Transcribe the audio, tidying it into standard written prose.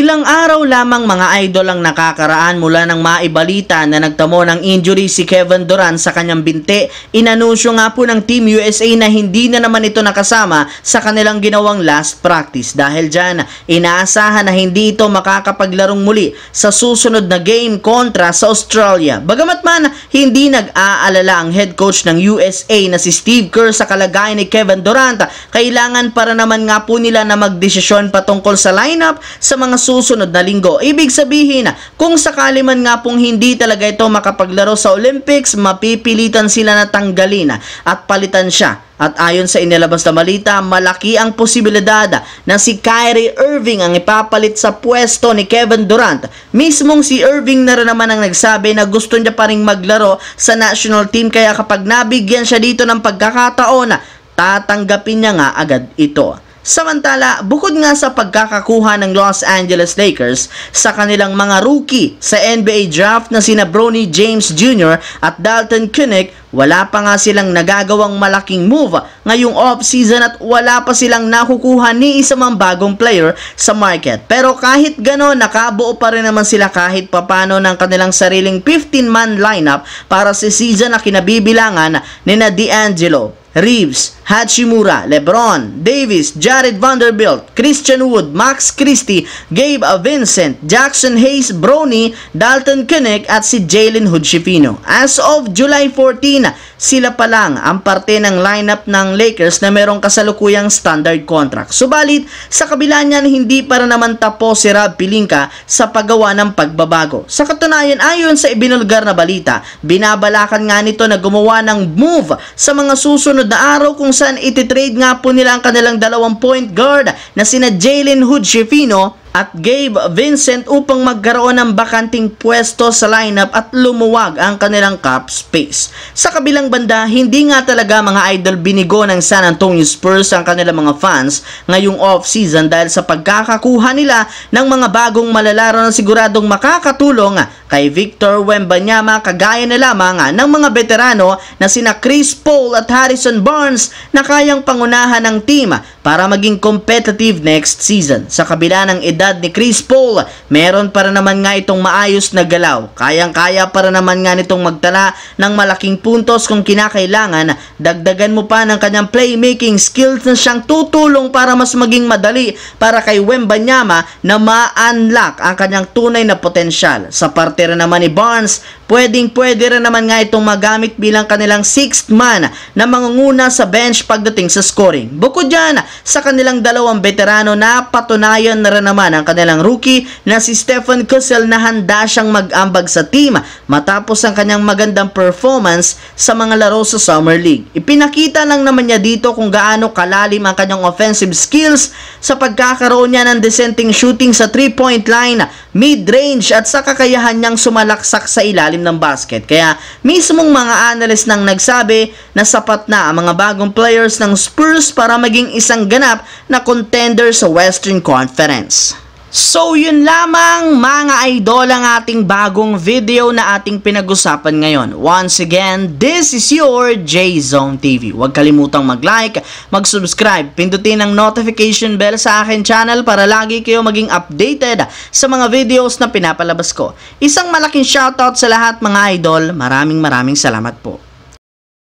Ilang araw lamang mga idol ang nakakaraan mula nang maibalita na nagtamo ng injury si Kevin Durant sa kanyang binti. Inanunsyo nga po ng Team USA na hindi na naman ito nakasama sa kanilang ginawang last practice. Dahil dyan, inaasahan na hindi ito makakapaglarong muli sa susunod na game kontra sa Australia. Bagamat man, hindi nag-aalala ang head coach ng USA na si Steve Kerr sa kalagayan ni Kevin Durant. Kailangan para naman nga po nila na magdesisyon patungkol sa lineup sa mga susunod na linggo. Ibig sabihin, kung sakali man nga pong hindi talaga ito makapaglaro sa Olympics, mapipilitan sila na tanggalin at palitan siya. At ayon sa inilabas na balita, malaki ang posibilidad na si Kyrie Irving ang ipapalit sa pwesto ni Kevin Durant. Mismong si Irving na rin naman ang nagsabi na gusto niya pa rin maglaro sa national team, kaya kapag nabigyan siya dito ng pagkakataon, tatanggapin niya nga agad ito. Samantala, bukod nga sa pagkakakuha ng Los Angeles Lakers sa kanilang mga rookie sa NBA draft na sina Bronny James Jr. at Dalton Keunig, wala pa nga silang nagagawang malaking move ngayong off-season at wala pa silang nakukuha ni isa mang bagong player sa market. Pero kahit gano'n, nakabuo pa rin naman sila kahit papano ng kanilang sariling 15-man lineup para sa season na kinabibilangan ni D'Angelo, Reeves, Hachimura, LeBron, Davis, Jared Vanderbilt, Christian Wood, Max Christie, Gabe Vincent, Jackson Hayes, Bronny, Dalton Keunig at si Jalen Hood-Schifino. As of July 14, sila pa lang ang parte ng lineup ng Lakers na merong kasalukuyang standard contract. Subalit, sa kabila niyan, hindi para naman tapos si Rob Pelinka sa paggawa ng pagbabago. Sa katunayan, ayon sa ibinulgar na balita, binabalakan nga nito na gumawa ng move sa mga susunod na araw kung saan ititrade nga po nila ang kanilang dalawang point guard na sina Jalen Hood-Schifino at Gabe Vincent upang magkaroon ng bakanting pwesto sa lineup at lumuwag ang kanilang cap space. Sa kabilang banda, hindi nga talaga mga idol binigo ng San Antonio Spurs ang kanilang mga fans ngayong off-season dahil sa pagkakakuha nila ng mga bagong malalaro na siguradong makakatulong kay Victor Wembanyama, kagaya na lamang ng mga veterano na sina Chris Paul at Harrison Barnes na kayang pangunahan ng team para maging competitive next season. Sa kabila ng edad ni Chris Paul, meron para naman nga itong maayos na galaw. Kayang-kaya para naman nga nitong magtala ng malaking puntos kung kinakailangan. Dagdagan mo pa ng kanyang playmaking skills na siyang tutulong para mas maging madali para kay Wembanyama na ma-unlock ang kanyang tunay na potensyal. Sa parte rin naman ni Barnes, pwede rin naman nga itong magamit bilang kanilang sixth man na mangunguna sa bench pagdating sa scoring. Bukod dyan, sa kanilang dalawang veterano, na patunayan na rin naman ang kanilang rookie na si Stephen Cassell na handa siyang mag-ambag sa team matapos ang kanyang magandang performance sa mga laro sa Summer League. Ipinakita lang naman niya dito kung gaano kalalim ang kanyang offensive skills sa pagkakaroon niya ng dissenting shooting sa 3-point line, mid-range at sa kakayahan niyang sumalaksak sa ilalim ng basket. Kaya mismong mga analyst nang nagsabi na sapat na ang mga bagong players ng Spurs para maging isang ganap na contender sa Western Conference. So yun lamang mga idol ang ating bagong video na ating pinag-usapan ngayon. Once again, this is your J-Zone TV. Huwag kalimutang mag-like, mag-subscribe, pindutin ang notification bell sa akin channel para lagi kayo maging updated sa mga videos na pinapalabas ko. Isang malaking shoutout sa lahat mga idol. Maraming salamat po.